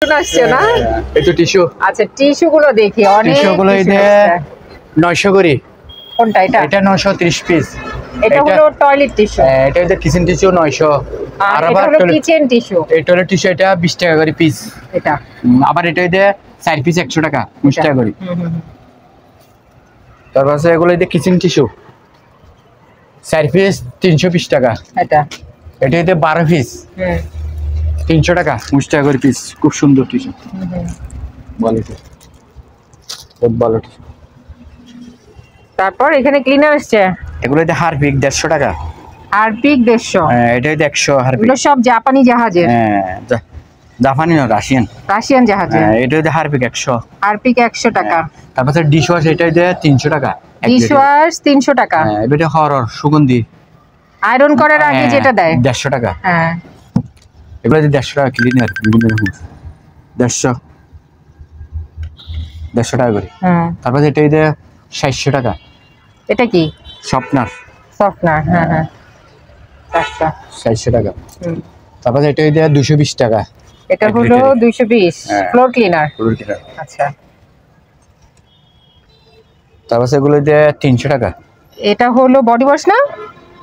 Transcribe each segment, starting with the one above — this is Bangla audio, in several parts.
নতুন আসছে না? এই তো টিস্যু। আচ্ছা টিস্যু গুলো দেখি, অনেক টিস্যু গুলো এই যে 900 করে। কোনটা এটা? এটা 930 পিস। এটা হলো টয়লেট টিস্যু। এটা হলো কিচেন টিস্যু 900। আর এটা হলো কিচেন টিস্যু। এই টয়লেট টিস্যু এটা 20 টাকা করে পিস। এটা আবার এটা হইছে 4 পিস 100 টাকা, 20 টাকা করে। তারপর আছে এগুলো হইছে কিচেন টিস্যু 4 পিস 320 টাকা। এটা হইছে 12 পিস 300 টাকা, 20 টাকা করে পিস। খুব সুন্দর টিস্যু। ভালো তো, খুব ভালো টিস্যু। তারপর এখানে ক্লিনার আসছে, এগুলো হইছে হারপিক 150 টাকা। হারপিক 150। হ্যাঁ এটা হইছে 100 হারপিক। এগুলো সব জাপানি জাহাজের। হ্যাঁ জাপানি না, রাশিয়ান জাহাজের। এটা হইছে হারপিক 100। হারপিক 100 টাকা। তারপর ডিশ ওয়াশ এটা হইছে 300 টাকা। ডিশ ওয়াশ 300 টাকা। হ্যাঁ এটা হরর সুগন্ধি। আয়রন করার আগে যেটা দেয় 150 টাকা। হ্যাঁ এগুলো হচ্ছে 150 টাকা ক্লিনার, বিভিন্ন রকম 150 টাকা করে। তারপর এটা হইছে 700 টাকা। এটা কি? সফটনার। হ্যাঁ 700 টাকা। তারপর এটা হইছে 220 টাকা। এটা হলো 220 ফ্লোর ক্লিনার। আচ্ছা তারপর এগুলো হইছে 300 টাকা। এটা হলো বডি ওয়াশ না?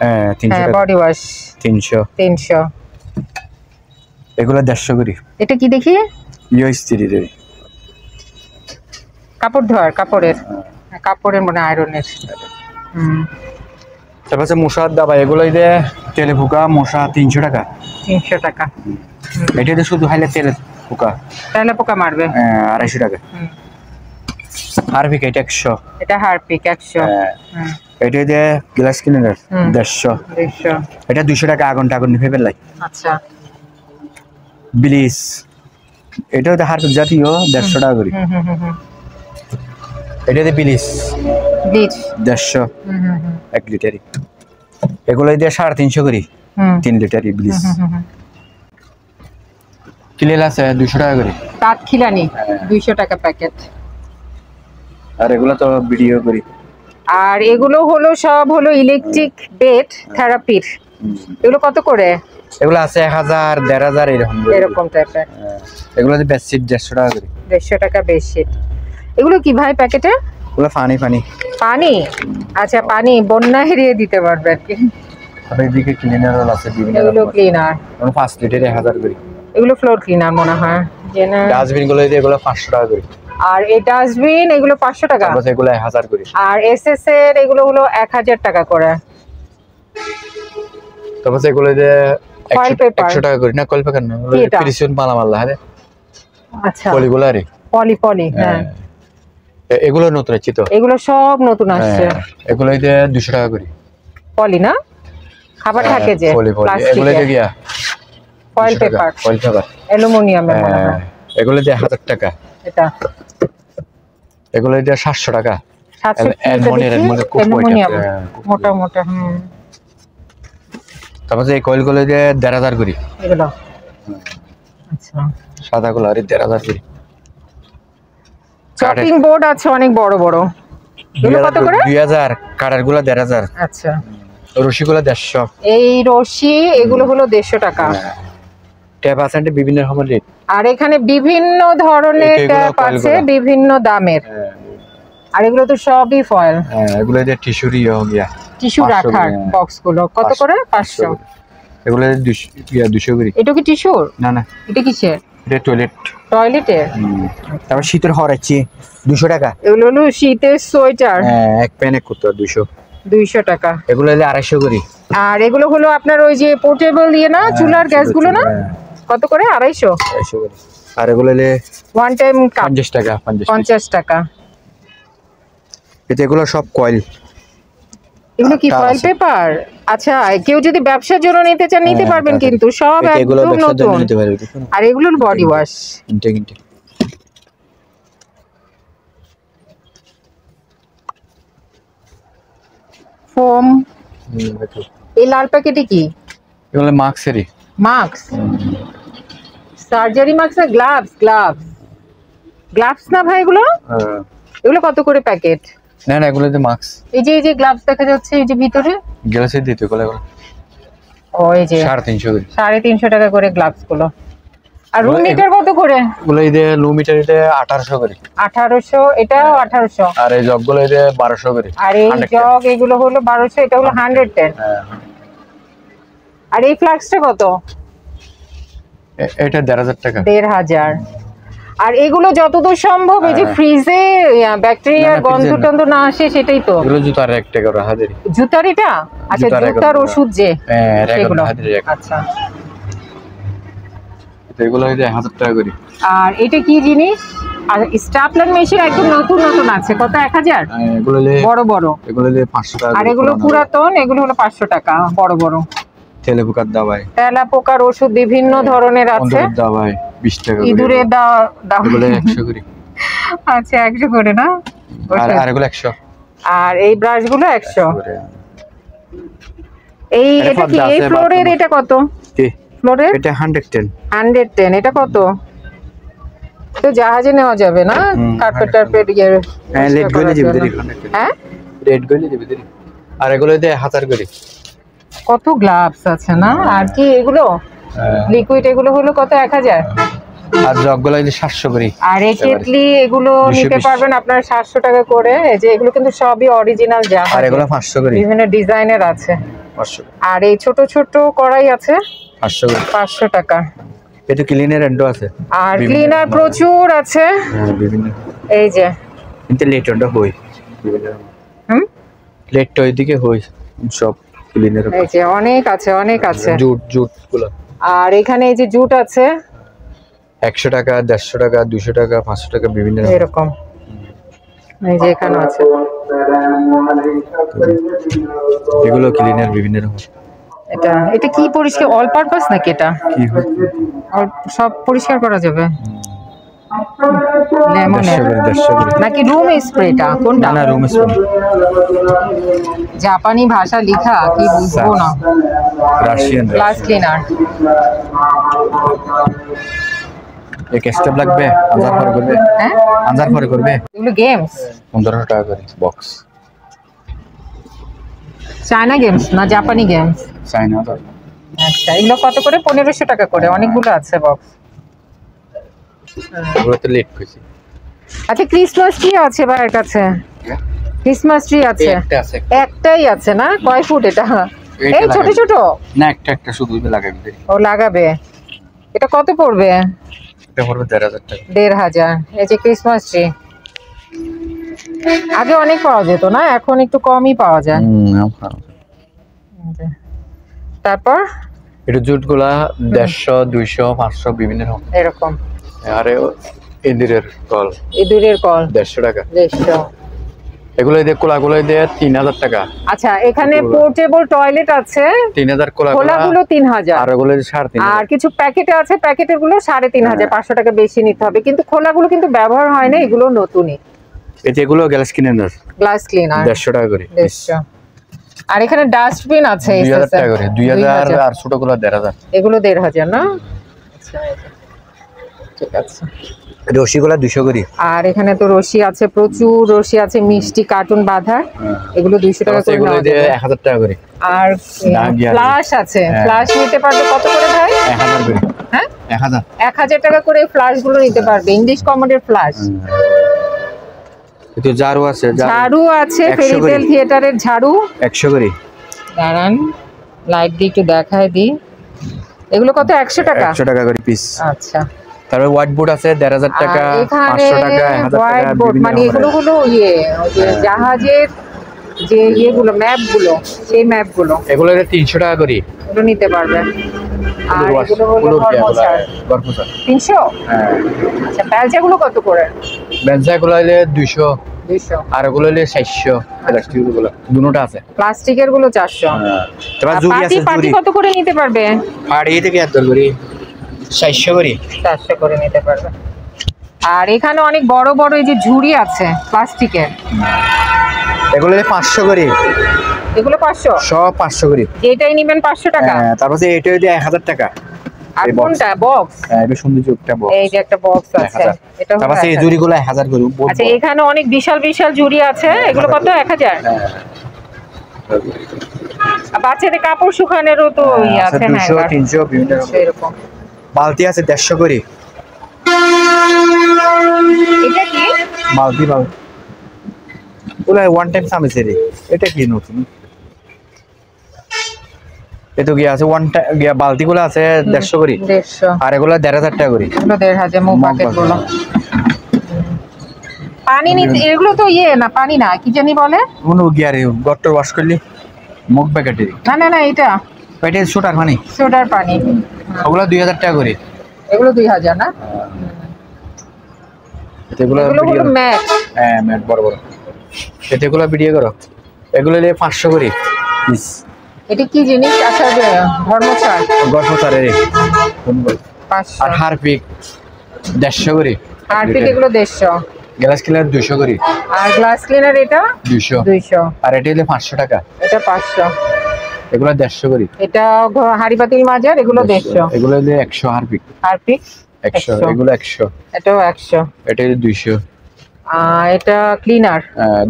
হ্যাঁ 300 টাকা বডি ওয়াশ 300। এগুলো 150 করে। এটা কি দেখি? ইস্ত্রি রে, কাপড় ধোয়ার, কাপড়ের মানে আয়রনের। তারপর মশার দাবা, এগুলো হইছে তেলে ফুকা মশা 300 টাকা। 300 টাকা। এটা শুধু হাইলে তেলে পোকা মারবে। 250 টাকা। হারপিক এটা 100। এটা হারপিক 100। এটা হইছে গ্লাস ক্লিনার 150। এটা 200 টাকা। আগুন নিভে লাই। আচ্ছা ব্লিচ এটা হচ্ছে হারপিক জাতীয় 150 টাকা করে। এটা হচ্ছে ব্লিচ 150 1 লিটারই। এগুলো দিয়ে 350 করে 3 লিটারই ব্লিচ। কিলেল আছে 200 টাকা করে। তাঁত খিলানি 200 টাকা প্যাকেট। আর এগুলো তো ভিডিও করি। আর এগুলো হলো সব হলো ইলেকট্রিক বেড থেরাপির। এগুলো কত করে? এগুলো আছে 1000 1500 এরকম টাইপের। এগুলো হচ্ছে বেডশিট 150 টাকা করে। 150 টাকা বেডশিট। এগুলো কি ভাই প্যাকেটে? এগুলো পানি। আচ্ছা পানি বন্যা এড়িয়ে দিতে পারবে আর কি। আর এদিকে ক্লিনার আছে বিভিন্ন। এগুলো ক্লিনার 5 লিটার 1000 করে। এগুলো ফ্লোর ক্লিনার মনে হয়। ডাস্টবিন গুলো এগুলো 500 টাকা করে। আর এই ডাস্টবিন এগুলো 500 টাকা। তারপর এগুলো 1000 করে। আর এসএস এর এগুলো হলো 1000 টাকা করে। তারপর এগুলো যে 100 টাকা করে না, কলপেকার না, প্রিসিয়ন মালামাল। হ্যাঁ আচ্ছা পলিগুলো রে, পলি। হ্যাঁ এগুলো নতুন আছে তো, এগুলো সব নতুন আসছে। এগুলো যে 200 টাকা করে। পলি না, খাবার থাকে যে এগুলো যে গিয়া ফয়েল পেপার অ্যালুমিনিয়ামের মনে হয়। এগুলো যে 1000 টাকা। এটা এগুলো যে 700 টাকা। 700 অ্যালুমিনিয়াম মোটা। তারপর এই কয়েলগুলো যে 1500 করে। এগুলো আচ্ছা সাদা গুলো আর 1500 করে। চপিং বোর্ড আছে অনেক বড়। এগুলো কত করে? 2000। কাটার গুলো 1500। আচ্ছা রশিগুলো 150। এই রশি এগুলো হলো 150 টাকা। ট্যাপ আছে বিভিন্ন রকমের রেট। আর এখানে বিভিন্ন ধরনের ট্যাপ আছে বিভিন্ন দামের। আর এগুলো তো সবই ফয়েল। এগুলো যে টিস্যুরি গিয়া টিস্যু রাখার বক্স গুলো কত করে? 500। এগুলো 200 করে। এটা কি টিস্যু? না এটা কিসের? এটা টয়লেটের। তারপর শীতের হরাচ্ছি 200 টাকা। এগুলো হলো শীতের সোয়েটার। এক প্যানে কত? 200 টাকা। এগুলো 250 করে। আর এগুলো হলো আপনার ওই যে পোর্টেবল দিয়ে না, চুলার গ্যাস গুলো না, কত করে? 250 করে। আর এগুলো ওয়ান টাইম 50 টাকা। 50 টাকা। এগুলো সব কয়েল। এগুলো কি ফয়েল পেপার? আচ্ছা কেউ যদি ব্যবসার জন্য নিতে চান নিতে পারবেন, কিন্তু সব একদম নতুন। আর এগুলোর বডি ওয়াশ। ফোম। এই লাল প্যাকেটে কি? এগুলো মাস্কেরই। মাস্ক, সার্জারি মাস্ক না? গ্লাভস না ভাই এগুলো? এগুলো কত করে প্যাকেট? না এগুলো যে মাস্ক। এই যে গ্লাভস দেখা যাচ্ছে এই যে ভিতরে গ্লাসে দিতে এগুলো। ও এই যে 350 করে। 350 টাকা করে গ্লাভস গুলো। আর রুম মিটার কত করে? এগুলো এই যে লো মিটার এটা 1800 করে। 1800, এটাও 1800। আর এই জগগুলো এই যে 1200 করে। আর এই জগ এগুলো হলো 1200, এটা হলো 110। হ্যাঁ। আর এই ফ্লাক্সটা কত? এটা 1500 টাকা। 1500। আর এগুলো যতদূর সম্ভব এই যে ফ্রিজে ব্যাকটেরিয়ার গন্ধ টন্ধ না আসে সেটাই তো। এগুলো জুতার 1 টাকা করে হাজারি। জুতার এটা? আচ্ছা, জুতার ওষুধ যে সেগুলো। আচ্ছা, এগুলো এই যে 1000 টাকা করে। আর এটা কি জিনিস? আর স্টাপলার মেশিন একদম নতুন নতুন আছে, কত? 1000? এগুলো বড় বড়। এগুলো 500 টাকা। আর এগুলো পুরাতন, এগুলো হলো 500 টাকা বড় বড়। তেলাপোকার দাবাই। তেলাপোকার ওষুধ বিভিন্ন ধরনের আছে। দাবাই 20 টাকা করে। ইঁদুরের দাবাই এগুলো 100 করে। আচ্ছা, 100 করে না? আর এগুলো 100। আর এই ব্রাশগুলো 100। এই এটা কি এই ফ্লোরের? এটা কত? কি ফ্লোরের? এটা 110। 110। এটা কত? তো জাহাজে নেওয়া যাবে না? কার্পেটার পেড গিয়ে। হ্যাঁ, লেট গলে দিবে দেরি। হ্যাঁ, রেড গলে দিবে দেরি। আর এগুলো দিয়ে 1000 করে। কত গ্লাভস আছে না? আর কি এগুলো লিকুইড, এগুলো হলো কত? 1000। আর জগগুলো এই যে 700 করে। আর এই কেটলি এগুলো নিতে পারবেন আপনারা 700 টাকা করে। এই যে এগুলো কিন্তু সবই অরিজিনাল জাহাজ। আর এগুলো 500 করে। বিভিন্ন ডিজাইনের আছে। 500। আর এই ছোট ছোট কড়াই আছে 500 করে। 500 টাকা। এটা ক্লিনার এন্ডো আছে। আর ক্লিনার প্রচুর আছে। হ্যাঁ, বিভিন্ন। এই যে কিন্তু লেট এন্ডো হই। লেট তো এদিকে হই সব ক্লিনার। এই যে অনেক আছে, অনেক আছে। জুট গুলো। আর এখানে এই যে জুট আছে 100 টাকা, 150 টাকা, 200 টাকা, 500 টাকা বিভিন্ন এরকম। এই যে এখানে আছে। এগুলো ক্লিনার বিভিন্ন রকম। এটা কি পরিষ্কার? অল পারপাস নাকি এটা? কি হয়? সব পরিষ্কার করা যাবে? লেমন নাকি রুম স্প্রেটা? কোনটা? না, রুম স্প্রে। জাপানি ভাষা লেখা, কি বুঝবো না। Russian glass cleaner. এক স্টেপ লাগবে, আনজার পরে করবে। হ্যাঁ, আনজার পরে করবে। এগুলো গেমস 1500 টাকা করে বক্স। চায়না গেমস না জাপানি গেমস? চায়না তো। আচ্ছা, এগুলো কত করে? 1500 টাকা করে। অনেকগুলো আছে বক্স। এগুলো তো লেট কইছি। আচ্ছা, ক্রিসমাস ট্রি আছে ভাইয়ের কাছে? ক্রিসমাস ট্রি আছে? একটা আছে। একটাই আছে না? কয় ফুট এটা? এই ছোট ছোট? না, একটা শুধু লাগাবে। ও লাগাবে। এটা কত পড়বে? এটা পড়বে 1500 টাকা। 1500। এই যে ক্রিসমাস ট্রি। আগে অনেক পাওয়া যেত না, এখন একটু কমই পাওয়া যায়। তারপর এটা জুটগুলা 150, 200, 500 বিভিন্ন রকম এরকম। আরে ইঁদুরের কল। ইঁদুরের কল 150 টাকা। 150। এগুলো দিয়ে কোলাগুলো দিয়ে 3000 টাকা। আচ্ছা, এখানে পোর্টেবল টয়লেট আছে 3000 কোলাগুলো 3000। আর ওগুলো 3500। আর কিছু প্যাকেটে আছে, প্যাকেটের গুলো 3500, 500 টাকা বেশি নিতে হবে। কিন্তু খোলাগুলো কিন্তু ব্যবহার হয় না, এগুলো নতুনই। এই যে এগুলো গ্লাস ক্লিনার। গ্লাস ক্লিনার 150 টাকা করে। 150। আর এখানে ডাস্টবিন আছে 2000 টাকা করে। 2000 আর ছোটগুলো 1500। এগুলো 1500 না? আচ্ছা, ঠিক আছে। রশিগুলো 200 করে। আর এখানে তো রশি আছে, প্রচুর রশি আছে, মিষ্টি কার্টুন বাঁধার। এগুলো 200 টাকা করে। এগুলো দিয়ে 1000 টাকা করে। আর ফ্লাশ আছে, ফ্লাশ নিতে পারবে কত করে ভাই? 1000 করে। হ্যাঁ, 1000 টাকা করে ফ্লাশ গুলো নিতে পারবে। ইংলিশ কমোডের ফ্লাশ। এতো ঝাড়ু আছে, ঝাড়ু আছে, ফেরিটেল থিয়েটারের ঝাড়ু 100 করে। দাঁড়ান, লাইট দিয়ে একটু দেখায় দিই। এগুলো কত? 100 টাকা। 100 টাকা করে পিস। আচ্ছা। তারপর হোয়াইট বোর্ড আছে 1500 টাকা, 500 টাকা, 1000 টাকা। হোয়াইট বোর্ড মানে এগুলো হলো জাহাজের যে ইয়েগুলো, ম্যাপগুলো, সেই ম্যাপগুলো। এগুলো 300 টাকা করে। এগুলো নিতে পারবে। আর এগুলো হলো গরমোচার 300। হ্যাঁ। আচ্ছা, বেলচাগুলো কত করে? বেলচাগুলো হলে 200। আর ওগুলো হলে 400। প্লাস্টিকের গুলো দুটোটা আছে। প্লাস্টিকের গুলো 400। তোমার জুড়ি আছে, জুড়ি কত করে নিতে পারবে? আর এই থেকে এত করে 400 করে। 400 করে নিতে পারবে। আর এখানে অনেক বড় বড় এই যে ঝুড়ি আছে প্লাস্টিকের, এগুলো 500 করে। এগুলো 500? সব 500 করে। যেটাই নেবেন 500 টাকা। হ্যাঁ, তারপর এটা দিয়ে 1000 টাকা। আর কোনটা বক্স? হ্যাঁ, এটা সুন্দর একটা বক্স। এই যে একটা বক্স আছে, এটা হলো। তারপর এই জুড়িগুলো 1000 করে। আচ্ছা, এখানে অনেক বিশাল বিশাল ঝুড়ি আছে, এগুলো কত? 1000। বাচ্চাদের কাপড় শুকানোরও তো আছে, 200, 300 বিভিন্ন রকম এরকম। বালতি আছে 150 করে। এটা কি বালতি ওলা ওয়ান টাইম সামিছে রে। এটা কি নতুন? এতো কি আছে ওয়ান টাইম বালতি গুলো আছে 150 করে। 150 আর এগুলো 1500 টাকা করে। এগুলো 1500 মুখ প্যাকেট গুলো। পানি নিতে এগুলো তো না পানি না কি জানি বলে কোন গিয়ারে গটর ওয়াশ করলি মুখ প্যাকেটে। না এটা সোটার পানি। সোডার পানি। ওগুলো 2000 টাকা করে। এগুলো 2000 না? এগুলো হলো ম্যাট। হ্যাঁ ম্যাট বড় বড়। এগুলো ভিডিও করো। এগুলো 500 করে পিস। এটা কি জিনিস? আচ্ছা ধর্মচার। গর্ভচারের 500। আর হারপিক 150 করে। হারপিক এগুলো 150। গ্লাস ক্লিনার 200 করে। আর গ্লাস ক্লিনার এটা 200। আর এটা হলো 500 টাকা। এটা 500। এগুলো 150 করে। এটা হাড়ি পাতিল মাজার এগুলো 150। এগুলো হলো 100 হারপিক। 100 এগুলো 100। এটাও 100। এটা হলো 200। এটা ক্লিনার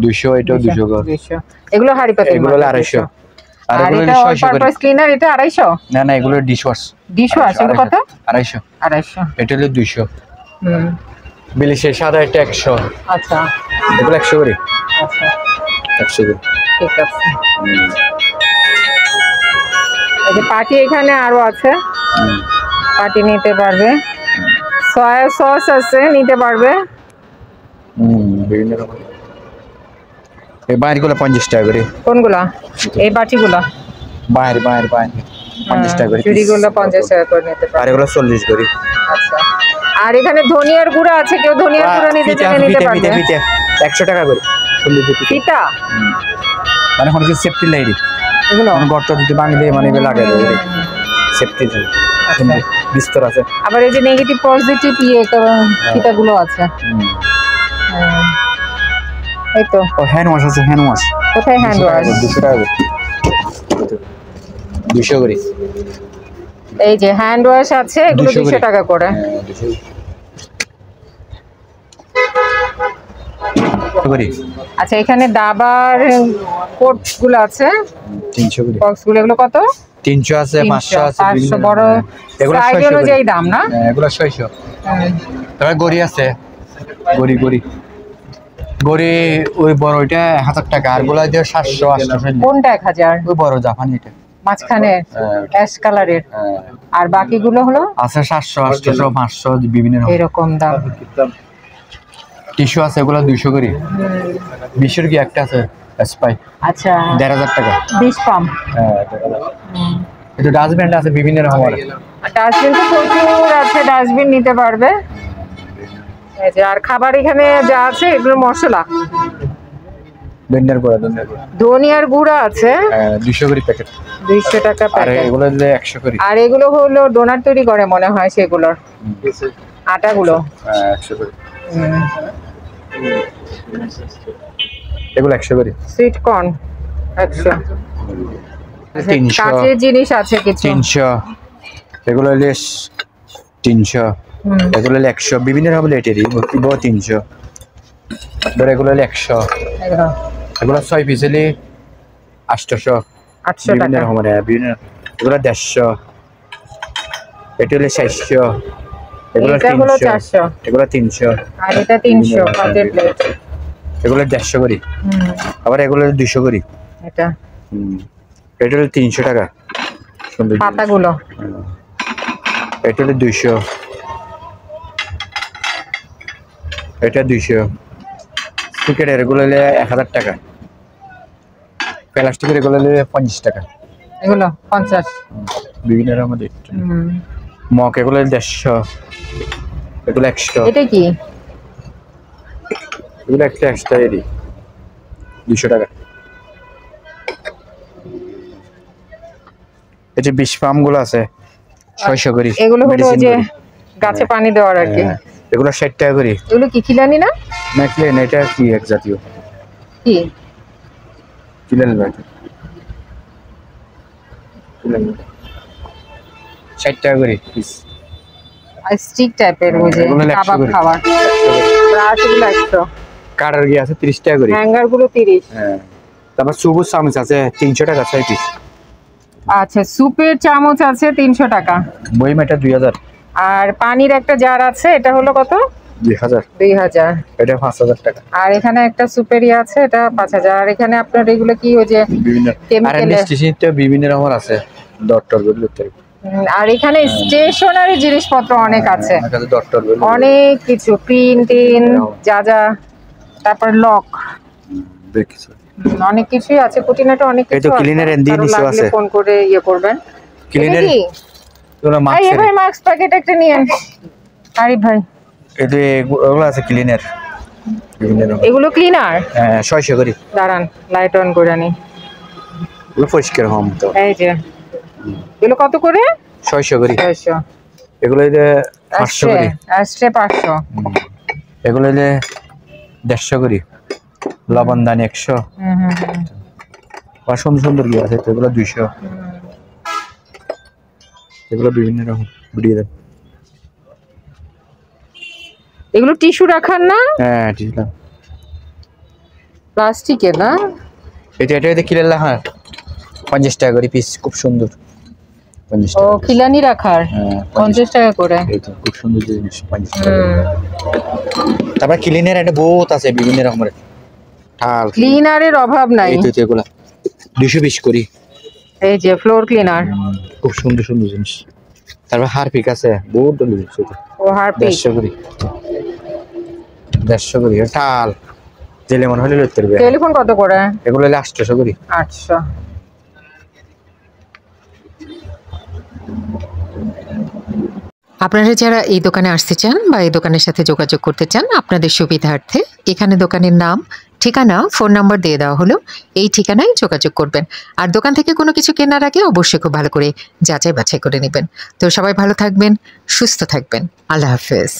200 এটাও 200। এগুলো হাড়ি পাতিল এগুলো 250। আর এগুলো এটা 600 করে। পারপাস ক্লিনার এটা 250। না এগুলো ডিশওয়াশ। এগুলো কত? 250। 250। এটা হলো 200। বিলিশে সাদা এটা 100। আচ্ছা এগুলো 100 করে। আচ্ছা 100 করে। ঠিক আছে। এই যে পাটি এখানে আরো আছে, পাটি নিতে পারবে। সয়া সস আছে নিতে পারবে। বিভিন্ন রকম। এই বাইরগুলো 50 টাকা করে। কোনগুলা? এই বাটিগুলা বাইর 50 টাকা করে। চুড়িগুলো 50 টাকা করে নিতে পারবে। আর এগুলো 40 করে। আচ্ছা আর এখানে ধনিয়ার গুঁড়া আছে, কেউ ধনিয়ার গুঁড়া নিতে চাইলে নিতে পারবে। 100 টাকা করে। পিতা মানে কোন কিছু সেফটি লাইরি এগুলো গর্ত দিতে বাঙিয়ে মানে লাগাই দেয় সেফটি জন্য। বিস্তর আছে। আবার এই যে নেগেটিভ পজিটিভ পিতাগুলো আছে। এই তো হ্যান্ড ওয়াশ আছে। হ্যান্ড ওয়াশ কোথায়? হ্যান্ড ওয়াশ 200 টাকা করে। 200 করে। এই যে হ্যান্ড ওয়াশ আছে এগুলো 200 টাকা করে। আচ্ছা এখানে দাবার কোট গুলো আছে 300 করে। বক্স গুলো এগুলো কত? 300 আছে 500 আছে 500 বড় এগুলো সাইজ অনুযায়ী দাম না? এগুলো 600। তবে গড়ি আছে গড়ি ওই বড় ওইটা 1000 টাকা। আর গুলো দিয়ে 700 800। কোনটা 1000? ওই বড় জাপানি এটা মাঝখানে অ্যাশ কালারের। আর বাকিগুলো হলো আছে 700 800 500 বিভিন্ন এরকম দাম। টিস্যু আছে এগুলো 200 করে। 20 কি একটা আছে স্পাই। আচ্ছা 1500 টাকা। 20 পাম্প। এটা ডাস্টবিন আছে বিভিন্ন রকমের। ডাস্টবিন তো প্রচুর আছে, ডাস্টবিন নিতে পারবে। এই যে আর খাবার এখানে যা আছে এগুলো মশলা ধনিয়ার গুঁড়া আছে 200 করে প্যাকেট। 200 টাকা আর প্যাকেট। এগুলো 100 করে। আর এগুলো হলো ডোনাট তৈরি করে মনে হয় সেগুলোর আটাগুলো 100 করে। এগুলো 100 করে। Sweet corn 100। 300 কাঁচের জিনিস আছে কিছু 300। এগুলো 300। এগুলো 100 বিভিন্ন রকমের লেটেরি 300। ধর এগুলো 100। এগুলো 6 পিস হলে 800 টাকা। বিভিন্ন এগুলো 150। এটা হলে 600। এগুলো 300। এগুলো 300। আর এটা 300 কাঁচের প্লেট। এগুলো 150 করে। আবার এগুলো 200 করে। এটা এটা হলো 300 টাকা। সুন্দর পাতাগুলো। এটা হলো 200। এটা 200। স্টিকারের এগুলো হলে 1000 টাকা। প্লাস্টিকের এগুলো হলে 50 টাকা। এগুলো 50। বিভিন্ন রকমের মগ এগুলো 150। এগুলো 100। এটা কি? এগুলো একটা এক্সট্রা 200 টাকা। এই যে বিষ পাম গুলো আছে 600 করে। এগুলো হলো যে গাছে পানি দেওয়ার আর কি। এগুলো 60 টাকা করে। এগুলো কি খিলানি না? ম্যাকলেন এটা কি এক জাতীয় কি কিলেন ব্যাট 60 টাকা করে পিস। স্টিক টাইপের ওই যে কাবাব খাবার। ব্রাশ গুলো 100। কাটার গিয়ে আছে 30 টাকা করে। হ্যাঙ্গার গুলো 30। হ্যাঁ তারপর সবুজ চামচ আছে 300 টাকা 6 পিস। আচ্ছা সুপের চামচ আছে 300 টাকা। বই মেটা 2000। আর পানির একটা জার আছে, এটা হলো কত? 2000। এটা 5000 টাকা। আর এখানে একটা সুপেরি আছে, এটা 5000। আর এখানে আপনার এগুলো কি ওই যে বিভিন্ন কেমিক্যালের বিভিন্ন রকমের আছে, ডক্টর বলে। আর এখানে স্টেশনারি জিনিসপত্র অনেক আছে, ডক্টর বলে অনেক কিছু, প্রিন্টিং যা যা, তারপর লক, দেখছো অনেক কিছুই আছে, কুটিনাটা অনেক কিছু আছে। ক্লিনার এন্ড দিয়ে নিচে আছে, ফোন করে ইয়ে করবেন। ক্লিনার তোরা মাস্ক, এই ভাই মাস্ক প্যাকেট একটা নিয়েন। আরে ভাই এই যে এগুলো আছে ক্লিনার, এগুলো ক্লিনার। হ্যাঁ 600 করে। দাঁড়ান লাইট অন করে নি, এগুলো পরিষ্কার হম তো। এই যে এগুলো কত করে? 600 করে। 600। এগুলো এই যে 500 করে। আস্টে 500। এগুলো এই যে 150 করে। লবণদানি 100। আর সুন্দর সুন্দর কি আছে এগুলো 200। এগুলো বিভিন্ন রকম ভিডিও দেন। এগুলো টিস্যু রাখার না? হ্যাঁ টিস্যু, প্লাস্টিকের না? এটা কিনে রাখা 50 টাকা করে পিস, খুব সুন্দর। 50 ও টাকা। খিলানি রাখার 50 টাকা করে। এই তো খুব সুন্দর জিনিস 50 টাকা। তারপর ক্লিনার একটা বহুত আছে বিভিন্ন রকমের। ঠাল ক্লিনারের অভাব নাই। এই তো এগুলা 220 করি। এই যে ফ্লোর ক্লিনার, খুব সুন্দর সুন্দর জিনিস। তারপর হারপিক আছে বহুত জিনিস। ও হারপিক 150 করি। 150 করি ঠাল জেলে মনে হলে লইতে পারবে। টেলিফোন কত করে? এগুলো হলো 800 করি। 800। আপনারা যারা এই দোকানে আসতে চান বা এই দোকানের সাথে যোগাযোগ করতে চান, আপনাদের সুবিধার্থে এখানে দোকানের নাম, ঠিকানা, ফোন নাম্বার দিয়ে দেওয়া হলো। এই ঠিকানায় যোগাযোগ করবেন। আর দোকান থেকে কোনো কিছু কেনার আগে অবশ্যই খুব ভালো করে যাচাই বাছাই করে নেবেন। তো সবাই ভালো থাকবেন, সুস্থ থাকবেন। আল্লাহ হাফেজ।